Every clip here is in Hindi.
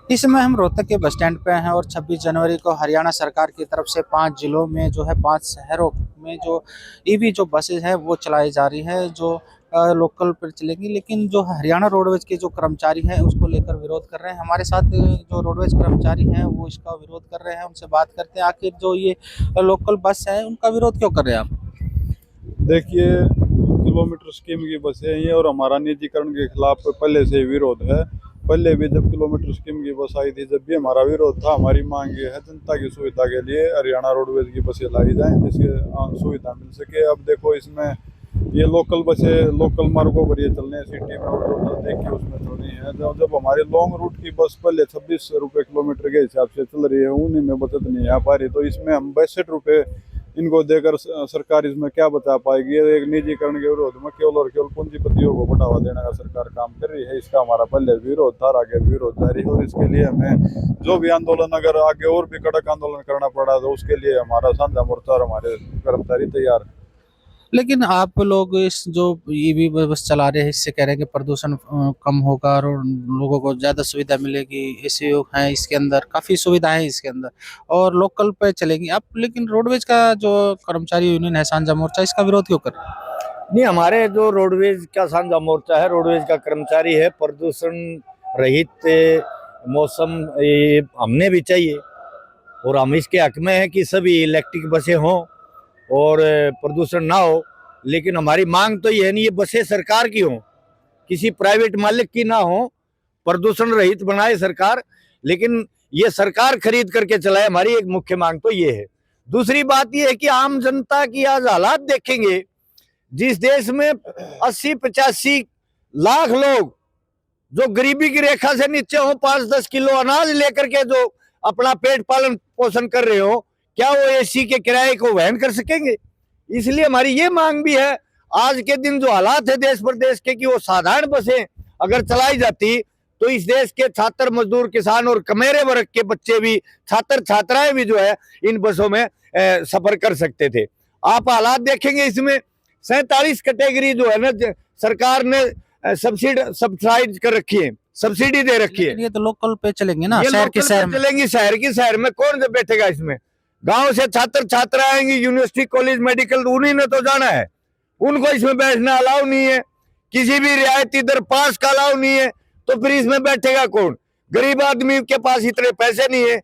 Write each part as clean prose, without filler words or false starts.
इस समय हम रोहतक के बस स्टैंड पे हैं और 26 जनवरी को हरियाणा सरकार की तरफ से 5 जिलों में जो है 5 शहरों में जो ईवी जो बसेज हैं वो चलाई जा रही है जो लोकल पर चलेंगी, लेकिन जो हरियाणा रोडवेज के जो कर्मचारी हैं उसको लेकर विरोध कर रहे हैं। हमारे साथ जो रोडवेज कर्मचारी हैं वो इसका विरोध कर रहे हैं, उनसे बात करते हैं आखिर जो ये लोकल बस है उनका विरोध क्यों कर रहे हैं आप? देखिए, किलोमीटर स्कीम की बसें हैं ये, और हमारा निजीकरण के खिलाफ पहले से ही विरोध है। पहले भी जब किलोमीटर स्कीम की बस आई थी, जब भी हमारा विरोध था। हमारी मांग ये है, जनता की सुविधा के लिए हरियाणा रोडवेज की बसें लाई जाएं, जिससे सुविधा मिल सके। अब देखो, इसमें ये लोकल बसें लोकल मार्गों पर ये चल रही हैं, सिटी में और नजदीक के उसमें चल रही हैं। जब जब हमारे लॉन्ग रूट की बस पहले 26 रुपये किलोमीटर के हिसाब से चल रही है, उन्हीं में बचत नहीं आ पा रही, तो इसमें हम 62 रुपये इनको देकर सरकार इसमें क्या बचा पाएगी। ये एक निजीकरण के विरोध में केवल और केवल पूंजीपतियों को बढ़ावा देने का सरकार काम कर रही है। इसका हमारा पहले विरोध था, आगे विरोध जारी है, और इसके लिए हमें जो भी आंदोलन, अगर आगे और भी कड़क आंदोलन करना पड़ा तो उसके लिए हमारा साझा मोर्चा और हमारे कर्मचारी तैयार हैं। लेकिन आप लोग इस जो ईवी बस चला रहे हैं इससे कह रहे हैं कि प्रदूषण कम होगा और लोगों को ज़्यादा सुविधा मिलेगी। एसी है इसके अंदर, काफ़ी सुविधाएं हैं इसके अंदर और लोकल पे चलेंगी आप, लेकिन रोडवेज का जो कर्मचारी यूनियन है सांझा मोर्चा इसका विरोध क्यों कर रहे हैं? नहीं, हमारे जो रोडवेज का साझा मोर्चा है, रोडवेज का कर्मचारी है, प्रदूषण रहित मौसम ये हमने भी चाहिए, और हम इसके हक में हैं कि सभी इलेक्ट्रिक बसें हों और प्रदूषण ना हो। लेकिन हमारी मांग तो ये है नहीं, ये बसें सरकार की हों, किसी प्राइवेट मालिक की ना हो। प्रदूषण रहित बनाए सरकार, लेकिन ये सरकार खरीद करके चलाए। हमारी एक मुख्य मांग तो ये है। दूसरी बात ये है कि आम जनता की आज हालात देखेंगे, जिस देश में 80-85 लाख लोग जो गरीबी की रेखा से नीचे हो, 5-10 किलो अनाज लेकर के जो अपना पेट पालन पोषण कर रहे हो, क्या वो एसी के किराए को वहन कर सकेंगे? इसलिए हमारी ये मांग भी है, आज के दिन जो हालात है देश प्रदेश के, कि वो साधारण बसें अगर चलाई जाती तो इस देश के छात्र, मजदूर, किसान और कमेरे वर्ग के बच्चे भी, छात्र छात्राएं भी जो है इन बसों में सफर कर सकते थे। आप हालात देखेंगे, इसमें 47 कैटेगरी जो है ना, सरकार ने सब्सिडाइज कर रखी है, सब्सिडी दे रखी है। ये तो लोकल पे चलेंगे ना, ये शहर के लोकल शहर पे में। चलेंगी, शहर की शहर में कौन से बैठेगा इसमें? गांव से छात्र छात्रा आएंगे, यूनिवर्सिटी, कॉलेज, मेडिकल, उन्हीं ने तो जाना है, उनको इसमें बैठना अलाउ नहीं है। किसी भी रियायती दर पास का अलाउ नहीं है, तो फिर इसमें बैठेगा कौन? गरीब आदमी के पास इतने पैसे नहीं है।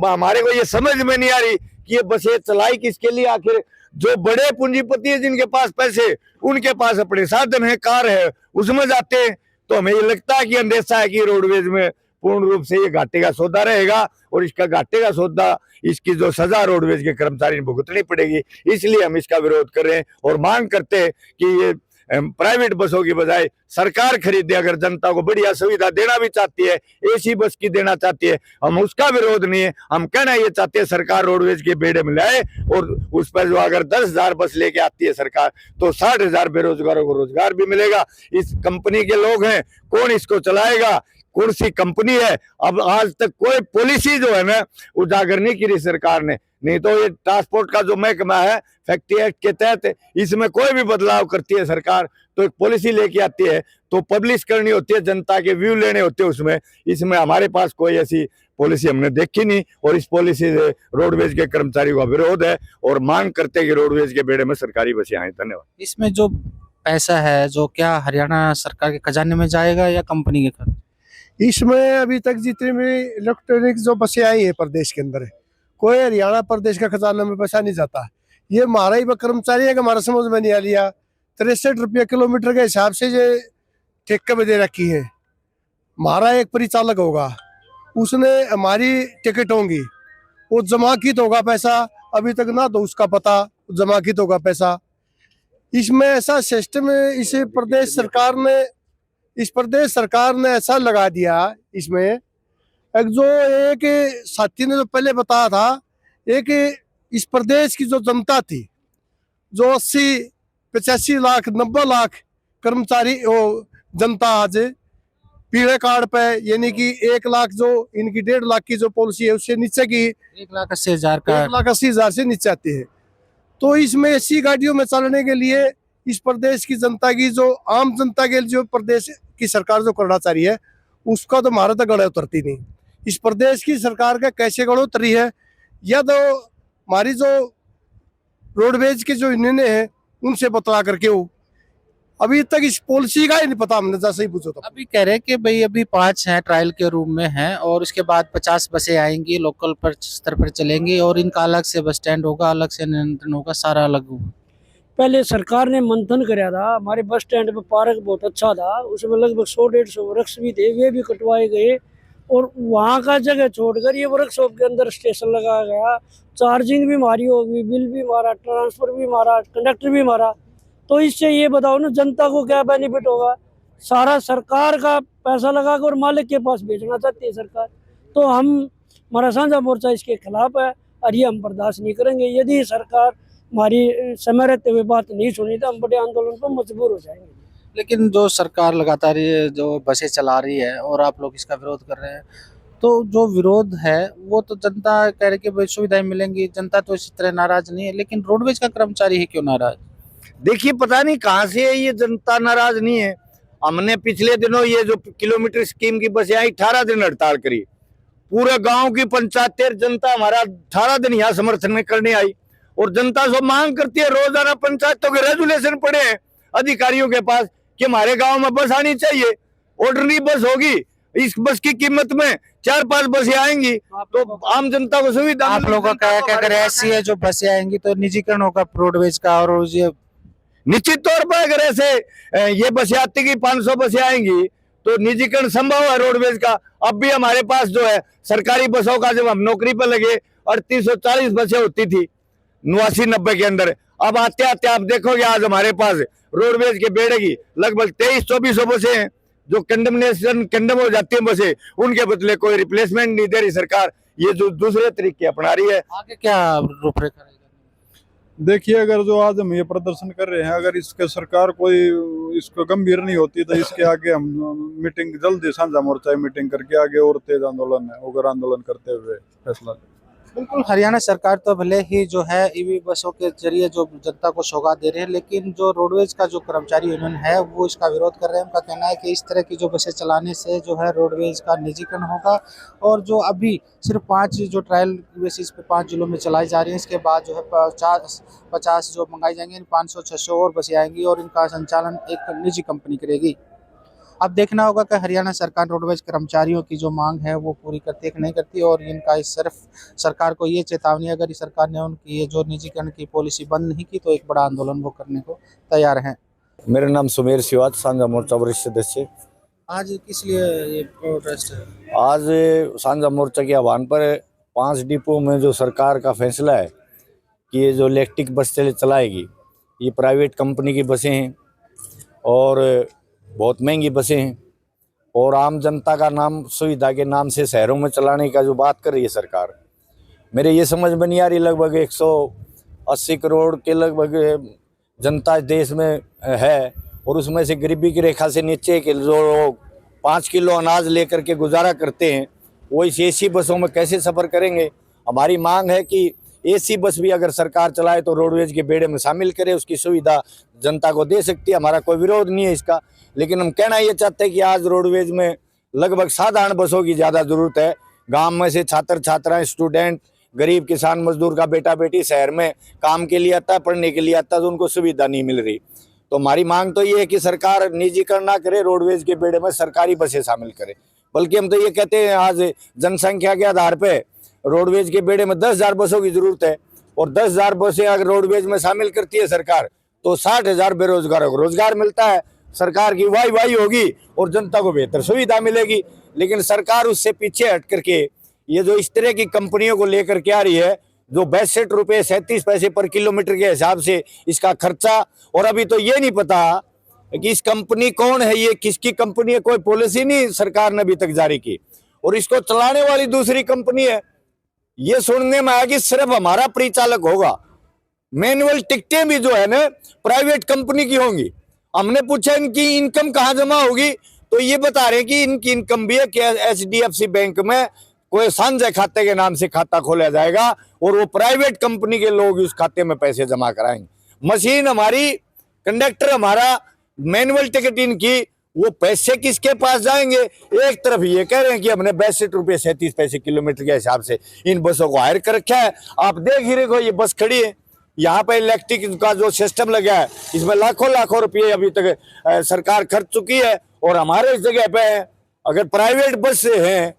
हमारे को ये समझ में नहीं आ रही कि ये बसें चलाई किसके लिए आखिर। जो बड़े पूंजीपति है, जिनके पास पैसे, उनके पास अपने साधन है, कार है, उसमें जाते हैं। तो हमें ये लगता है कि अंदेशा है कि रोडवेज में पूर्ण रूप से ये घाटे का सौदा रहेगा, और इसका घाटे का सौदा, इसकी जो सजा रोडवेज के कर्मचारी ने भुगतनी पड़ेगी। इसलिए हम इसका विरोध कर रहे हैं और मांग करते हैं कि ये प्राइवेट बसों की बजाय सरकार खरीदे। अगर जनता को बढ़िया सुविधा देना भी चाहती है, एसी बस की देना चाहती है, हम उसका विरोध नहीं है। हम कहना ये चाहते हैं, सरकार रोडवेज के बेड़े में लाए, और उस पर जो अगर 10,000 बस लेके आती है सरकार, तो 60,000 बेरोजगारों को रोजगार भी मिलेगा। इस कंपनी के लोग हैं, कौन इसको चलाएगा? कुर्सी कंपनी है। अब आज तक कोई पॉलिसी जो है ना उजागर नहीं की रही सरकार ने। नहीं तो ये ट्रांसपोर्ट का जो महकमा है, फैक्ट्री एक्ट के तहत, इसमें कोई भी बदलाव करती है सरकार तो एक पॉलिसी लेके आती है, तो पब्लिश करनी होती है, जनता के व्यू लेने होते हैं उसमें। इसमें हमारे पास कोई ऐसी पॉलिसी हमने देखी नहीं, और इस पॉलिसी से रोडवेज के कर्मचारियों का विरोध है और मांग करते हैं कि रोडवेज के बेड़े में सरकारी बसें आए। धन्यवाद। इसमें जो पैसा है जो क्या हरियाणा सरकार के खजाने में जाएगा या कंपनी के खजाने? इसमें अभी तक जितनी भी इलेक्ट्रॉनिक जो बसें आई है प्रदेश के अंदर है, कोई हरियाणा प्रदेश का खजाना में पैसा नहीं जाता। ये हमारा ही कर्मचारी है कि हमारा समझ में नहीं आ लिया। 63 रुपये किलोमीटर के हिसाब से ये ठेके में दे रखी है। हमारा एक परिचालक होगा, उसने हमारी टिकट होंगी, वो जमाखित होगा पैसा, अभी तक ना तो उसका पता जमाखित होगा पैसा। इसमें ऐसा सिस्टम है, इस प्रदेश सरकार ने ऐसा लगा दिया। इसमें एक जो एक साथी ने जो पहले बताया था, एक इस प्रदेश की जो जनता थी, जो 80-85 लाख 90 लाख कर्मचारी जनता आज पीले कार्ड पे, यानी कि 1 लाख जो इनकी 1.5 लाख की जो पॉलिसी है उससे नीचे की 1,80,000 का। 1,80,000 से नीचे आती है। तो इसमें एसी गाड़ियों में चलने के लिए इस प्रदेश की जनता की, जो आम जनता के जो प्रदेश की सरकार जो करना चाह रही है, उसका तो हमारा तो गला उतरती नहीं। इस प्रदेश की सरकार का कैसे बढ़ोतरी है, या तो हमारी जो रोडवेज के जो यूनियन है उनसे बतला करके हो। अभी तक इस पॉलिसी का ही नहीं पता, हमने जैसे ही पूछो तो। अभी कह रहे हैं कि भाई अभी 5 हैं ट्रायल के रूम में हैं और इसके बाद 50 बसें आएंगी, लोकल पर स्तर पर चलेंगी और इनका अलग से बस स्टैंड होगा, अलग से नियंत्रण होगा, सारा अलग होगा। पहले सरकार ने मंथन कराया था, हमारे बस स्टैंड पे पार्क बहुत अच्छा था, उसमें लगभग 100-150 वृक्ष भी थे, वे भी कटवाए गए और वहाँ का जगह छोड़कर ये वर्कशॉप के अंदर स्टेशन लगाया गया। चार्जिंग भी मारी होगी, बिल भी मारा, ट्रांसफर भी मारा, कंडक्टर भी मारा। तो इससे ये बताओ ना जनता को क्या बेनिफिट होगा? सारा सरकार का पैसा लगाकर और मालिक के पास बेचना चाहती है सरकार। तो हमारा साझा मोर्चा इसके खिलाफ है और ये हम बर्दाश्त नहीं करेंगे। यदि सरकार हमारी समय रहते हुए बात नहीं सुनी तो हम बड़े आंदोलन पर मजबूर हो जाएंगे। लेकिन जो सरकार लगातार ये जो बसें चला रही है और आप लोग इसका विरोध कर रहे हैं, तो जो विरोध है वो तो जनता कह रही है कि भाई सुविधाएं मिलेंगी, जनता तो इसी तरह नाराज नहीं है, लेकिन रोडवेज का कर्मचारी है क्यों नाराज? देखिए पता नहीं कहाँ से है ये जनता नाराज नहीं है। हमने पिछले दिनों ये जो किलोमीटर स्कीम की बसें आई 18 दिन हड़ताल करी, पूरे गांव की पंचायतें जनता हमारा 18 दिन यहाँ समर्थन में करने आई और जनता जो मांग करती है, रोजाना पंचायतों के रेजुलेशन पड़े हैं अधिकारियों के पास कि हमारे गांव में बस आनी चाहिए, ऑर्डिनरी बस होगी, इस बस की कीमत में 4-5 बसें आएंगी तो आम जनता को सुविधा। आप लोगों का क्या अगर ऐसी है जो बसें आएंगी तो निजीकरण होगा रोडवेज का, और ये निश्चित तौर पर अगर ऐसे ये बसें आती की 500 बसें आएंगी तो निजीकरण संभव है रोडवेज का। अब भी हमारे पास जो है सरकारी बसों का, जब हम नौकरी पर लगे 3840 बसें होती थी 89-90 के अंदर, अब आते आते आप देखोगे आज हमारे पास रोडवेज के बेड़े की लगभग 2300-2400 बसें हैं जो कंडम हो जाती है बसें, उनके बदले कोई रिप्लेसमेंट नहीं दे रही सरकार। ये जो दूसरे तरीके अपना रही है। आगे क्या रूपरेखा रहेगा? देखिए अगर जो आज हम ये प्रदर्शन कर रहे हैं, अगर इसके सरकार कोई इसको गंभीर नहीं होती तो इसके आगे हम मीटिंग जल्दी साझा मोर्चा मीटिंग करके आगे और तेज आंदोलन है उग्र आंदोलन करते हुए फैसला। बिल्कुल, हरियाणा सरकार तो भले ही जो है ईवी बसों के जरिए जो जनता को सौगात दे रहे हैं, लेकिन जो रोडवेज का जो कर्मचारी यूनियन है वो इसका विरोध कर रहे हैं। उनका कहना है कि इस तरह की जो बसें चलाने से जो है रोडवेज का निजीकरण होगा और जो अभी सिर्फ 5 जो ट्रायल बेसिस पे 5 जिलों में चलाई जा रही है, इसके बाद जो है 50 जो मंगाई जाएंगी, 500-600 और बसें आएंगी और इनका संचालन एक निजी कंपनी करेगी। अब देखना होगा कि हरियाणा सरकार रोडवेज कर्मचारियों की जो मांग है वो पूरी करती है कि नहीं करती, और इनका इस सिर्फ सरकार को ये चेतावनी, अगर इस सरकार ने उनकी ये जो निजीकरण की पॉलिसी बंद नहीं की तो एक बड़ा आंदोलन वो करने को तैयार हैं। मेरा नाम सुमेर सिवाज, साझा मोर्चा वरिष्ठ सदस्य। आज किस लिए ये प्रोटेस्ट है? आज साझा मोर्चा के आह्वान पर 5 डिपो में जो सरकार का फैसला है कि ये जो इलेक्ट्रिक बस चलाएगी, ये प्राइवेट कंपनी की बसें हैं और बहुत महंगी बसें हैं और आम जनता का नाम सुविधा के नाम से शहरों में चलाने का जो बात कर रही है सरकार, मेरे ये समझ में नहीं आ रही। लगभग 180 करोड़ के लगभग जनता देश में है और उसमें से गरीबी की रेखा से नीचे के जो लोग 5 किलो अनाज लेकर के गुजारा करते हैं वो इस एसी बसों में कैसे सफ़र करेंगे। हमारी मांग है कि एसी बस भी अगर सरकार चलाए तो रोडवेज के बेड़े में शामिल करे, उसकी सुविधा जनता को दे सकती है। हमारा कोई विरोध नहीं है इसका, लेकिन हम कहना ये चाहते हैं कि आज रोडवेज में लगभग साधारण बसों की ज़्यादा ज़रूरत है। गांव में से छात्र छात्राएं, स्टूडेंट, गरीब किसान मजदूर का बेटा बेटी शहर में काम के लिए आता है, पढ़ने के लिए आता है, तो उनको सुविधा नहीं मिल रही। तो हमारी मांग तो ये है कि सरकार निजीकरण ना करे, रोडवेज के बेड़े में सरकारी बसें शामिल करे। बल्कि हम तो ये कहते हैं आज जनसंख्या के आधार पर रोडवेज के बेड़े में 10,000 बसों की जरूरत है और 10,000 बसें अगर रोडवेज में शामिल करती है सरकार तो 60,000 बेरोजगारों को रोजगार मिलता है, सरकार की वाई होगी और जनता को बेहतर सुविधा मिलेगी। लेकिन सरकार उससे पीछे हट करके ये जो इस तरह की कंपनियों को लेकर के आ रही है, जो 62 रुपये 37 पैसे पर किलोमीटर के हिसाब से इसका खर्चा, और अभी तो ये नहीं पता कि इस कंपनी कौन है, ये किसकी कंपनी है, कोई पॉलिसी नहीं सरकार ने अभी तक जारी की और इसको चलाने वाली दूसरी कंपनी है। ये सुनने में आया कि सिर्फ हमारा परिचालक होगा, मैनुअल टिकटें भी जो है ना प्राइवेट कंपनी की होंगी। हमने पूछा इनकी इनकम कहाँ जमा होगी तो ये बता रहे हैं कि इनकी इनकम भी है कि HDFC बैंक में कोई साझा खाते के नाम से खाता खोला जाएगा और वो प्राइवेट कंपनी के लोग उस खाते में पैसे जमा कराएंगे। मशीन हमारी, कंडक्टर हमारा, मैनुअल टिकट इनकी वो पैसे किसके पास जाएंगे? एक तरफ ये कह रहे हैं कि हमने 62 रुपये 37 पैसे किलोमीटर के हिसाब से इन बसों को हायर कर रखा है। आप देख ही रहे हो, ये बस खड़ी है, यहाँ पे इलेक्ट्रिक का जो सिस्टम लगा है इसमें लाखों लाखों रुपये अभी तक सरकार खर्च चुकी है। और हमारे इस जगह पे अगर प्राइवेट बस से हैं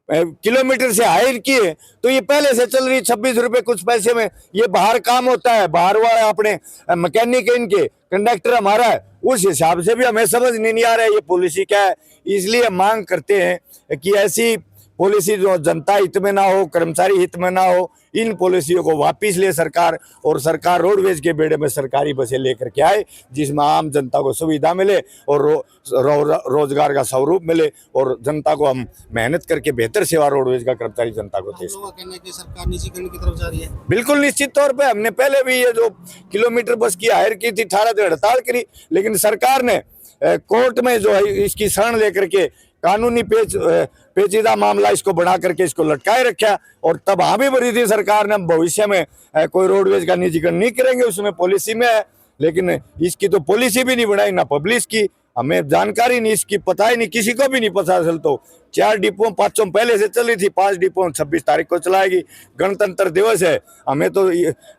किलोमीटर से हायर किए तो ये पहले से चल रही 26 रुपए कुछ पैसे में ये बाहर काम होता है, बाहर वाले अपने मैकेनिक इनके कंडक्टर हमारा है, उस हिसाब से भी हमें समझ नहीं आ रहा है ये पॉलिसी क्या है। इसलिए मांग करते हैं कि ऐसी पॉलिसी जो जनता हित में ना हो, कर्मचारी हित में ना हो, इन पॉलिसियों को वापस ले सरकार, और सरकार रोडवेज के बेड़े में सरकारी बसें लेकर के आए जिसमें आम जनता को सुविधा मिले और रोजगार का स्वरूप मिले और जनता को हम मेहनत करके बेहतर सेवा रोडवेज का कर्मचारी जनता को दे सकें। कहने की सरकार निजीकरण की तरफ जा रही है। बिल्कुल निश्चित तौर पे हमने पहले भी ये जो किलोमीटर बस की हायर की थी 18 दिन हड़ताल करी, लेकिन सरकार ने कोर्ट में जो है इसकी शरण लेकर के कानूनी पेचीदा मामला इसको बना करके इसको लटकाए रखा। और तब हामी भरी थी सरकार ने भविष्य में कोई रोडवेज का निजीकरण नहीं करेंगे, उसमें पॉलिसी में है, लेकिन इसकी तो पॉलिसी भी नहीं बनाई ना पब्लिश की, हमें जानकारी नहीं इसकी, पता ही नहीं, किसी को भी नहीं पता। चल तो 4 डिपो 5 पहले से चल रही थी, 5 डिपो 26 तारीख को चलाएगी। गणतंत्र दिवस है, हमें तो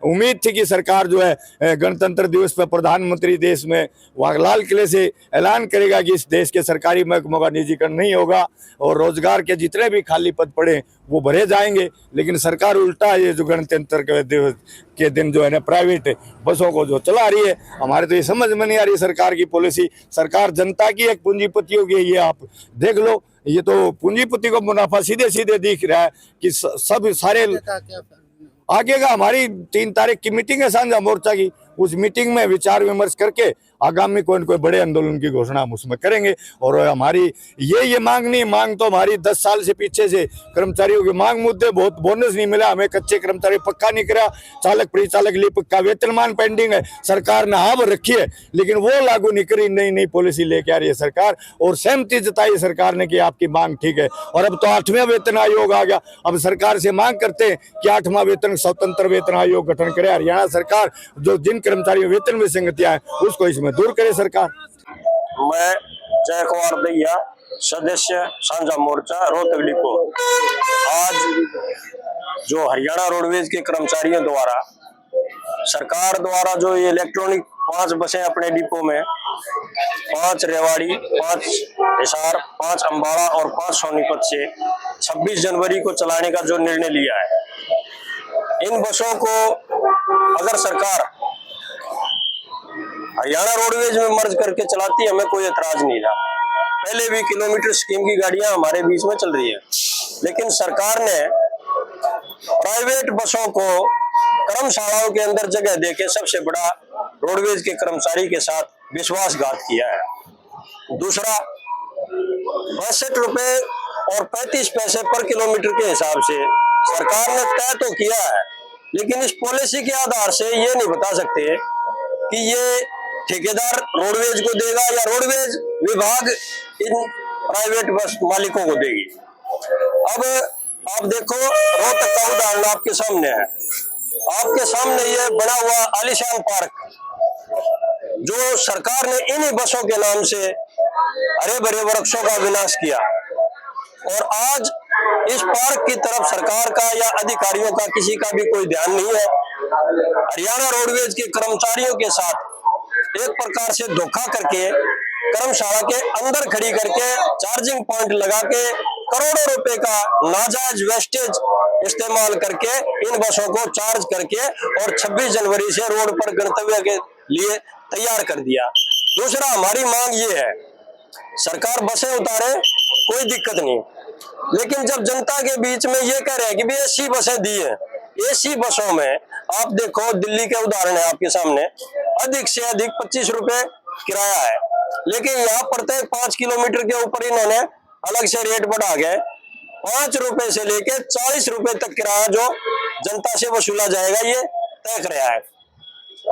उम्मीद थी कि सरकार जो है गणतंत्र दिवस पर प्रधानमंत्री देश में वहाँ लाल किले से ऐलान करेगा कि इस देश के सरकारी महकमों का निजीकरण नहीं होगा और रोजगार के जितने भी खाली पद पड़े वो भरे जाएंगे। लेकिन सरकार उल्टा ये जो गणतंत्र के दिवस के दिन जो है ना प्राइवेट बसों को जो चला रही है, हमारे तो ये समझ में नहीं आ रही सरकार की पॉलिसी। सरकार जनता की एक पूंजीपतियों की, ये आप देख लो, ये तो पूंजीपति को मुनाफा सीधे सीधे दिख रहा है कि सब सारे आगे का। हमारी 3 तारीख की मीटिंग है साझा मोर्चा की, उस मीटिंग में विचार विमर्श करके आगामी कोई न कोई बड़े आंदोलन की घोषणा हम उसमें करेंगे। और हमारी ये मांग नहीं, मांग तो हमारी 10 साल से पीछे से कर्मचारियों की मांग मुद्दे, बहुत बोनस नहीं मिला हमें, कच्चे कर्मचारी पक्का नहीं करा, चालक परिचालक लिप का वेतनमान पेंडिंग है, सरकार ने हाँ रखी है लेकिन वो लागू नहीं करी। नई नई पॉलिसी लेके आ रही है सरकार और सहमति जताई सरकार ने कि आपकी मांग ठीक है। और अब तो 8वां वेतन आयोग आ गया, अब सरकार से मांग करते हैं कि 8वां वेतन स्वतंत्र वेतन आयोग गठन करे हरियाणा सरकार, जो जिन कर्मचारियों वेतन विसंगतियां हैं उसको इसमें दूर करे सरकार। मैं जय कुमार दैया, सदस्य साझा मोर्चा रोहतक डिपो। आज जो हरियाणा रोडवेज के कर्मचारियों द्वारा सरकार द्वारा जो ये इलेक्ट्रॉनिक 5 बसें अपने डिपो में 5 रेवाड़ी, 5 हिसार, 5 अम्बाड़ा और 5 सोनीपत से 26 जनवरी को चलाने का जो निर्णय लिया है, इन बसों को अगर सरकार हरियाणा रोडवेज में मर्ज करके चलाती, हमें कोई एतराज नहीं था। पहले भी किलोमीटर स्कीम की गाड़ियां हमारे बीच में चल रही है, लेकिन सरकार ने प्राइवेट बसों को कर्मशालाओं के अंदर जगह देके सबसे बड़ा रोडवेज के कर्मचारी के साथ विश्वासघात किया है। दूसरा, 62 रुपए और 35 पैसे पर किलोमीटर के हिसाब से सरकार ने तय तो किया है, लेकिन इस पॉलिसी के आधार से ये नहीं बता सकते कि ये ठेकेदार रोडवेज को देगा या रोडवेज विभाग इन प्राइवेट बस मालिकों को देगी। अब आप देखो, रोहतक का उदाहरण आपके सामने है, आपके सामने ये बना हुआ आलीशान पार्क जो सरकार ने इन्हीं बसों के नाम से हरे भरे वृक्षों का विनाश किया, और आज इस पार्क की तरफ सरकार का या अधिकारियों का किसी का भी कोई ध्यान नहीं है। हरियाणा रोडवेज के कर्मचारियों के साथ एक प्रकार से धोखा करके कर्मशाला के अंदर खड़ी करके चार्जिंग पॉइंट लगा के करोड़ों रुपए का नाजायज वेस्टेज इस्तेमाल करके इन बसों को चार्ज करके और 26 जनवरी से रोड पर गंतव्य के लिए तैयार कर दिया। दूसरा, हमारी मांग ये है, सरकार बसें उतारे कोई दिक्कत नहीं, लेकिन जब जनता के बीच में ये कह रहे हैं कि भी एसी बसें दी है, एसी बसों में आप देखो, दिल्ली के उदाहरण है आपके सामने, अधिक से अधिक 25 रुपए किराया है, लेकिन यहाँ प्रत्येक 5 किलोमीटर के ऊपर इन्होंने अलग से रेट बढ़ा गए। 5 रुपए से लेके 40 रुपए तक किराया जो जनता से वसूला जाएगा ये तय कर रहा है।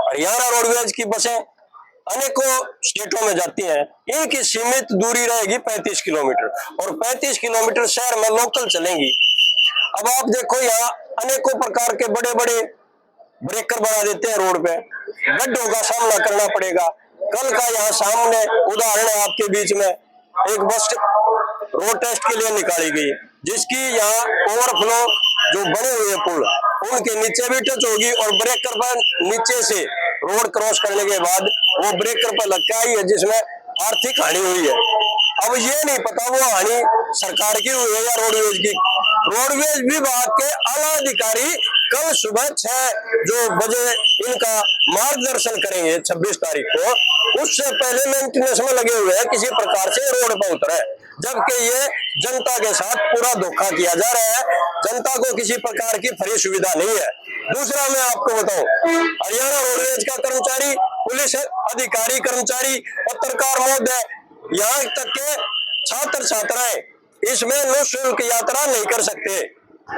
हरियाणा रोडवेज की बसें अनेकों स्टेटों में जाती हैं, इनकी सीमित दूरी रहेगी 35 किलोमीटर और 35 किलोमीटर शहर में लोकल चलेंगी। अब आप देखो, यहाँ अनेकों प्रकार के बड़े बड़े ब्रेकर बना देते हैं रोड पे, गड्ढों का सामना करना पड़ेगा, कल का यहाँ सामने उदाहरण है आपके बीच में, एक बस रोड टेस्ट के लिए निकाली गई, जिसकी यहाँ ओवरफ्लो जो बने हुए पुल उनके नीचे भी टच होगी और ब्रेकर पर नीचे से रोड क्रॉस करने के बाद वो ब्रेकर पर लग के आई है, जिसमें आर्थिक हानि हुई है। अब ये नहीं पता वो हानि सरकार की हुई है या रोडवेज की। रोडवेज विभाग के आला अधिकारी कल सुबह 6 बजे इनका मार्गदर्शन करेंगे 26 तारीख को। उससे पहले मेंटेनेंस में लगे हुए हैं, किसी प्रकार से रोड पर उतरे, जबकि ये जनता के साथ पूरा धोखा किया जा रहा है। जनता को किसी प्रकार की फ्री सुविधा नहीं है। दूसरा मैं आपको बताऊं, हरियाणा रोडवेज का कर्मचारी, पुलिस अधिकारी कर्मचारी, पत्रकार महोदय, यहाँ तक के छात्र छात्राएं इसमें निःशुल्क यात्रा नहीं कर सकते।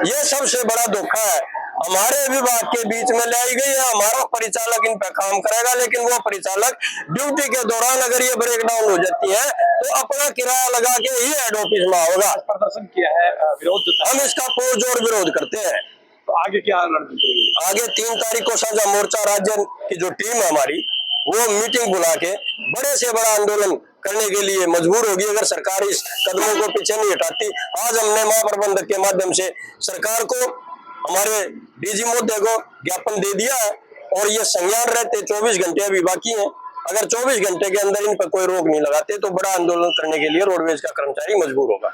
ये सबसे बड़ा धोखा है, हमारे विभाग के बीच में लाई गई है। हमारा परिचालक इन पर काम करेगा, लेकिन वो परिचालक ड्यूटी के दौरान अगर ये ब्रेक डाउन हो जाती है तो अपना किराया लगा के ही हेड ऑफिस में आओगा। प्रदर्शन किया है, विरोध हम इसका पुरजोर विरोध करते हैं। तो आगे क्या रणनीति रहेगी? आगे 3 तारीख को साझा मोर्चा राज्य की जो टीम है हमारी, वो मीटिंग बुला के बड़े से बड़ा आंदोलन करने के लिए मजबूर होगी अगर सरकार इस कदमों को पीछे नहीं हटाती। आज हमने महाप्रबंधक के माध्यम से सरकार को, हमारे डीजी महोदय को ज्ञापन दे दिया है और ये संज्ञान रहते 24 घंटे अभी बाकी हैं। अगर 24 घंटे के अंदर इन पर कोई रोक नहीं लगाते तो बड़ा आंदोलन करने के लिए रोडवेज का कर्मचारी मजबूर होगा।